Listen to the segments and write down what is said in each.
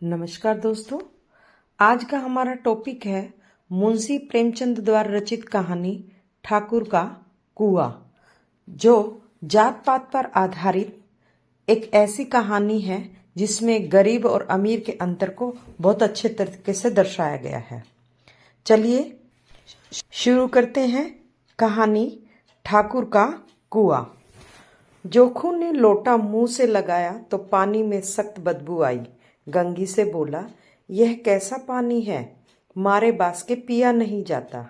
नमस्कार दोस्तों, आज का हमारा टॉपिक है मुंशी प्रेमचंद द्वारा रचित कहानी ठाकुर का कुआं, जो जात पात पर आधारित एक ऐसी कहानी है जिसमें गरीब और अमीर के अंतर को बहुत अच्छे तरीके से दर्शाया गया है। चलिए शुरू करते हैं कहानी ठाकुर का कुआं। जोखू ने लोटा मुंह से लगाया तो पानी में सख्त बदबू आई। गंगी से बोला, यह कैसा पानी है, मारे बास के पिया नहीं जाता।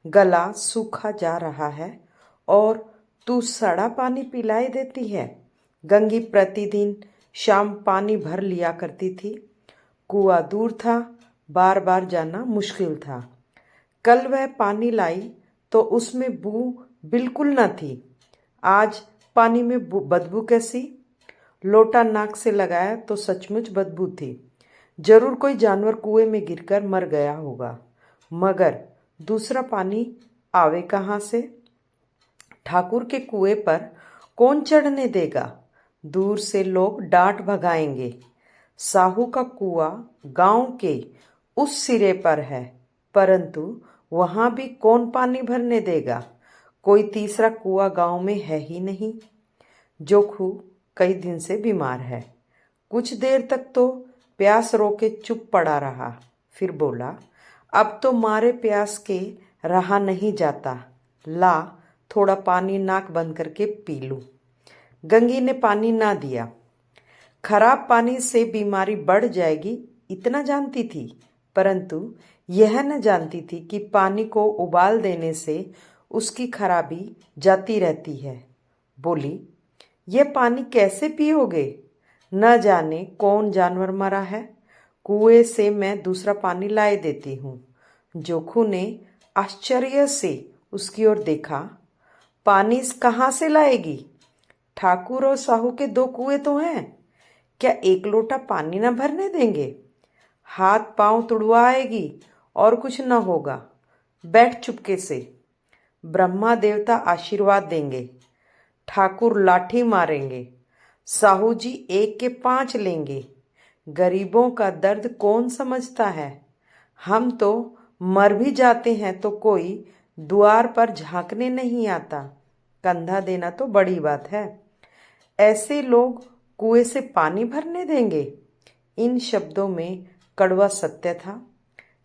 गला सूखा जा रहा है और तू सड़ा पानी पिलाई देती है। गंगी प्रतिदिन शाम पानी भर लिया करती थी। कुआं दूर था, बार बार जाना मुश्किल था। कल वह पानी लाई तो उसमें बू बिल्कुल न थी। आज पानी में बदबू कैसी? लोटा नाक से लगाया तो सचमुच बदबू थी। जरूर कोई जानवर कुएं में गिरकर मर गया होगा, मगर दूसरा पानी आवे कहाँ से? ठाकुर के कुएं पर कौन चढ़ने देगा? दूर से लोग डांट भगाएंगे। साहू का कुआं गांव के उस सिरे पर है, परंतु वहां भी कौन पानी भरने देगा? कोई तीसरा कुआं गांव में है ही नहीं। जोखू कई दिन से बीमार है। कुछ देर तक तो प्यास रोके चुप पड़ा रहा, फिर बोला, अब तो मारे प्यास के रहा नहीं जाता। ला थोड़ा पानी नाक बंद करके पी लूं। गंगी ने पानी ना दिया। खराब पानी से बीमारी बढ़ जाएगी इतना जानती थी, परंतु यह न जानती थी कि पानी को उबाल देने से उसकी खराबी जाती रहती है। बोली, यह पानी कैसे पियोगे? न जाने कौन जानवर मरा है। कुएं से मैं दूसरा पानी लाए देती हूँ। जोखू ने आश्चर्य से उसकी ओर देखा। पानी कहाँ से लाएगी? ठाकुर और साहू के दो कुएं तो हैं, क्या एक लोटा पानी न भरने देंगे? हाथ पांव तुड़वा आएगी और कुछ न होगा। बैठ चुपके से, ब्रह्मा देवता आशीर्वाद देंगे। ठाकुर लाठी मारेंगे, साहू जी 1 के 5 लेंगे। गरीबों का दर्द कौन समझता है? हम तो मर भी जाते हैं तो कोई द्वार पर झांकने नहीं आता। कंधा देना तो बड़ी बात है, ऐसे लोग कुएं से पानी भरने देंगे? इन शब्दों में कड़वा सत्य था।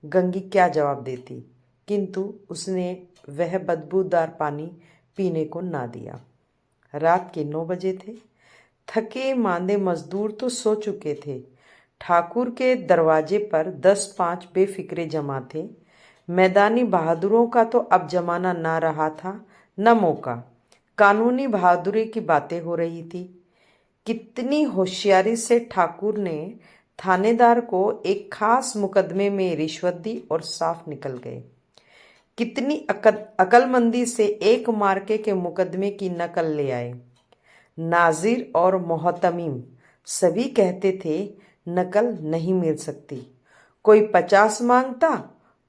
गंगी क्या जवाब देती, किंतु उसने वह बदबूदार पानी पीने को ना दिया। रात के 9 बजे थे। थके मांदे मजदूर तो सो चुके थे। ठाकुर के दरवाजे पर 10-5 बेफिक्रे जमा थे। मैदानी बहादुरों का तो अब जमाना ना रहा था, न मौका। कानूनी बहादुरी की बातें हो रही थी। कितनी होशियारी से ठाकुर ने थानेदार को एक खास मुकदमे में रिश्वत दी और साफ निकल गए। कितनी अकलमंदी से एक मार्के के मुकदमे की नकल ले आए। नाजिर और मोहतमीम सभी कहते थे नकल नहीं मिल सकती। कोई 50 मांगता,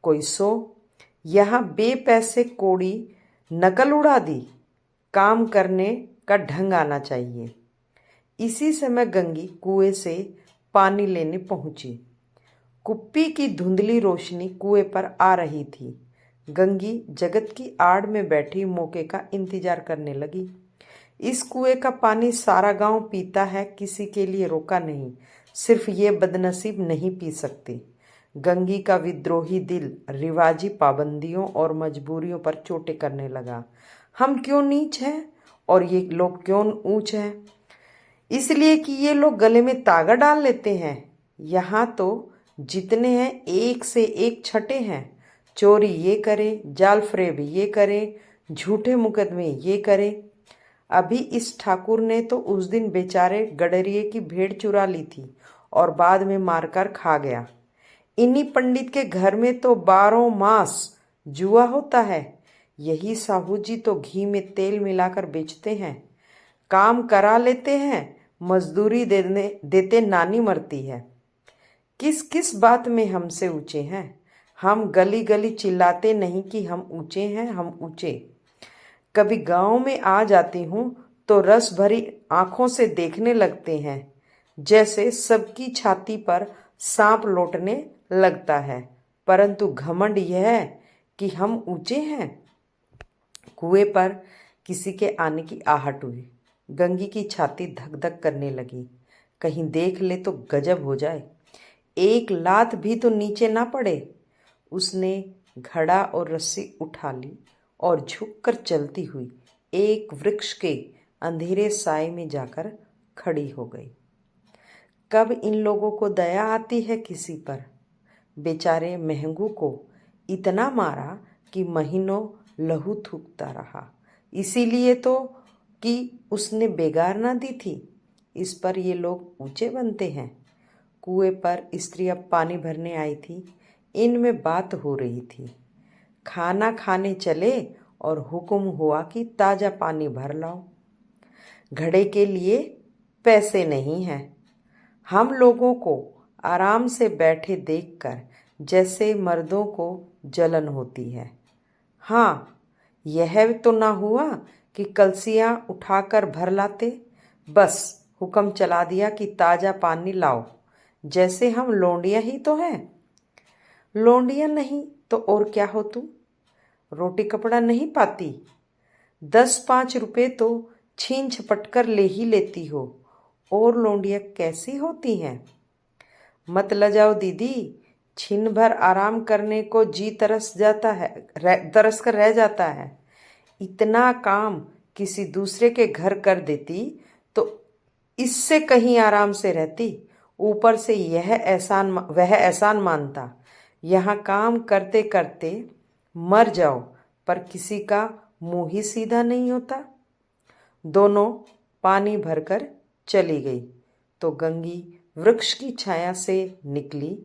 कोई 100। यहाँ बेपैसे कोड़ी नकल उड़ा दी। काम करने का ढंग आना चाहिए। इसी समय गंगी कुएं से पानी लेने पहुंची। कुप्पी की धुंधली रोशनी कुएं पर आ रही थी। गंगी जगत की आड़ में बैठी मौके का इंतजार करने लगी। इस कुएं का पानी सारा गांव पीता है, किसी के लिए रोका नहीं। सिर्फ ये बदनसीब नहीं पी सकते। गंगी का विद्रोही दिल रिवाजी पाबंदियों और मजबूरियों पर चोटें करने लगा। हम क्यों नीच हैं और ये लोग क्यों ऊंच हैं? इसलिए कि ये लोग गले में तागा डाल लेते हैं। यहाँ तो जितने हैं एक से एक छठे हैं। चोरी ये करे, जाल फरेब ये करे, झूठे मुकदमे ये करे। अभी इस ठाकुर ने तो उस दिन बेचारे गडरिये की भेड़ चुरा ली थी और बाद में मारकर खा गया। इन्हीं पंडित के घर में तो 12 मास जुआ होता है। यही साहू जी तो घी में तेल मिलाकर बेचते हैं। काम करा लेते हैं, मजदूरी देते नानी मरती है। किस किस बात में हमसे ऊंचे हैं? हम गली गली चिल्लाते नहीं कि हम ऊंचे हैं, हम ऊंचे। कभी गांव में आ जाती हूँ तो रस भरी आंखों से देखने लगते हैं, जैसे सबकी छाती पर सांप लौटने लगता है, परंतु घमंड यह है कि हम ऊंचे हैं। कुएं पर किसी के आने की आहट हुई। गंगी की छाती धक धक करने लगी। कहीं देख ले तो गजब हो जाए, एक लात भी तो नीचे ना पड़े। उसने घड़ा और रस्सी उठा ली और झुककर चलती हुई एक वृक्ष के अंधेरे साए में जाकर खड़ी हो गई। कब इन लोगों को दया आती है किसी पर। बेचारे महंगू को इतना मारा कि महीनों लहू थूकता रहा, इसीलिए तो कि उसने बेगार ना दी थी। इस पर ये लोग ऊंचे बनते हैं। कुएं पर स्त्री अब पानी भरने आई थी। इनमें बात हो रही थी। खाना खाने चले और हुक्म हुआ कि ताज़ा पानी भर लाओ। घड़े के लिए पैसे नहीं हैं। हम लोगों को आराम से बैठे देखकर जैसे मर्दों को जलन होती है। हाँ, यह तो ना हुआ कि कलसियाँ उठाकर भर लाते, बस हुक्म चला दिया कि ताज़ा पानी लाओ, जैसे हम लौंडिया ही तो हैं। लौंडिया नहीं तो और क्या हो तुम? रोटी कपड़ा नहीं पाती, 10-5 रुपए तो छीन झपट कर ले ही लेती हो, और लौंडिया कैसी होती हैं? मत लजाओ दीदी, छिन भर आराम करने को जी तरस कर रह जाता है। इतना काम किसी दूसरे के घर कर देती तो इससे कहीं आराम से रहती। ऊपर से वह एहसान मानता। यहाँ काम करते करते मर जाओ, पर किसी का मुंह ही सीधा नहीं होता। दोनों पानी भरकर चली गई तो गंगी वृक्ष की छाया से निकली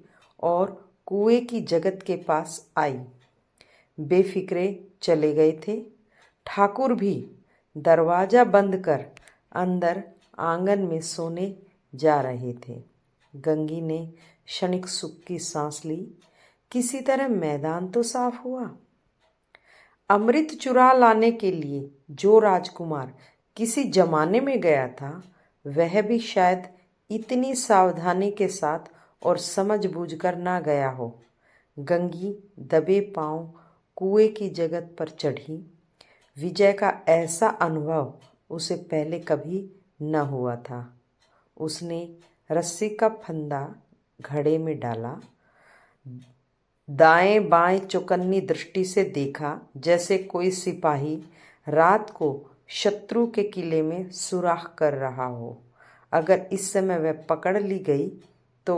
और कुएं की जगत के पास आई। बेफिक्रे चले गए थे। ठाकुर भी दरवाजा बंद कर अंदर आंगन में सोने जा रहे थे। गंगी ने क्षणिक सुख की सांस ली। किसी तरह मैदान तो साफ हुआ। अमृत चुरा लाने के लिए जो राजकुमार किसी जमाने में गया था, वह भी शायद इतनी सावधानी के साथ और समझबूझकर ना गया हो। गंगी दबे पांव कुएं की जगत पर चढ़ी। विजय का ऐसा अनुभव उसे पहले कभी न हुआ था। उसने रस्सी का फंदा घड़े में डाला, दाएं बाएं चौकन्नी दृष्टि से देखा, जैसे कोई सिपाही रात को शत्रु के किले में सुराख कर रहा हो। अगर इस समय वह पकड़ ली गई तो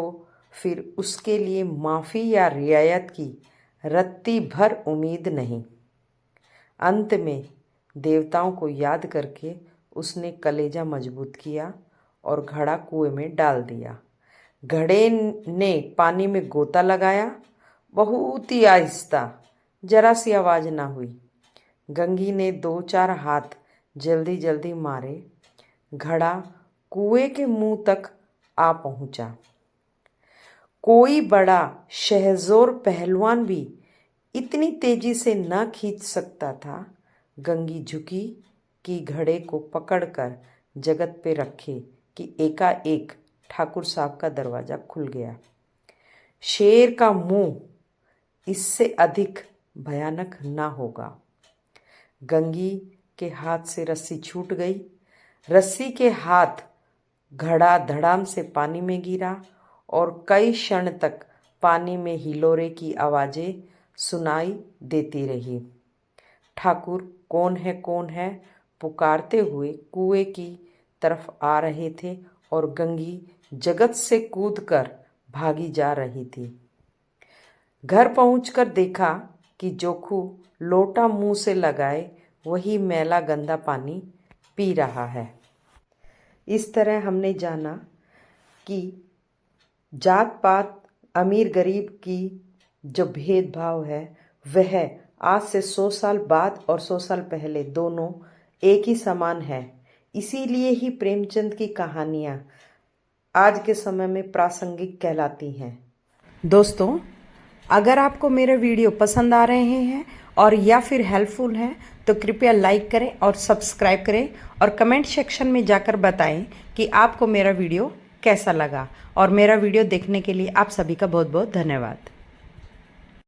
फिर उसके लिए माफ़ी या रियायत की रत्ती भर उम्मीद नहीं। अंत में देवताओं को याद करके उसने कलेजा मजबूत किया और घड़ा कुएं में डाल दिया। घड़े ने पानी में गोता लगाया, बहुत ही आहिस्ता, जरा सी आवाज़ ना हुई। गंगी ने 2-4 हाथ जल्दी जल्दी मारे। घड़ा कुएं के मुंह तक आ पहुंचा। कोई बड़ा शहजोर पहलवान भी इतनी तेजी से न खींच सकता था। गंगी झुकी कि घड़े को पकड़कर जगत पे रखे कि एकाएक ठाकुर साहब का दरवाज़ा खुल गया। शेर का मुंह इससे अधिक भयानक ना होगा। गंगी के हाथ से रस्सी छूट गई। रस्सी के हाथ घड़ा धड़ाम से पानी में गिरा और कई क्षण तक पानी में हिलोरे की आवाज़ें सुनाई देती रही। ठाकुर कौन है पुकारते हुए कुएं की तरफ आ रहे थे और गंगी जगत से कूदकर भागी जा रही थी। घर पहुंचकर देखा कि जोखू लोटा मुंह से लगाए वही मैला गंदा पानी पी रहा है। इस तरह हमने जाना कि जात पात अमीर गरीब की जो भेदभाव है वह आज से 100 साल बाद और 100 साल पहले दोनों एक ही समान है। इसीलिए ही प्रेमचंद की कहानियाँ आज के समय में प्रासंगिक कहलाती हैं। दोस्तों, अगर आपको मेरे वीडियो पसंद आ रहे हैं और या फिर हेल्पफुल हैं तो कृपया लाइक करें और सब्सक्राइब करें और कमेंट सेक्शन में जाकर बताएं कि आपको मेरा वीडियो कैसा लगा और मेरा वीडियो देखने के लिए आप सभी का बहुत बहुत धन्यवाद।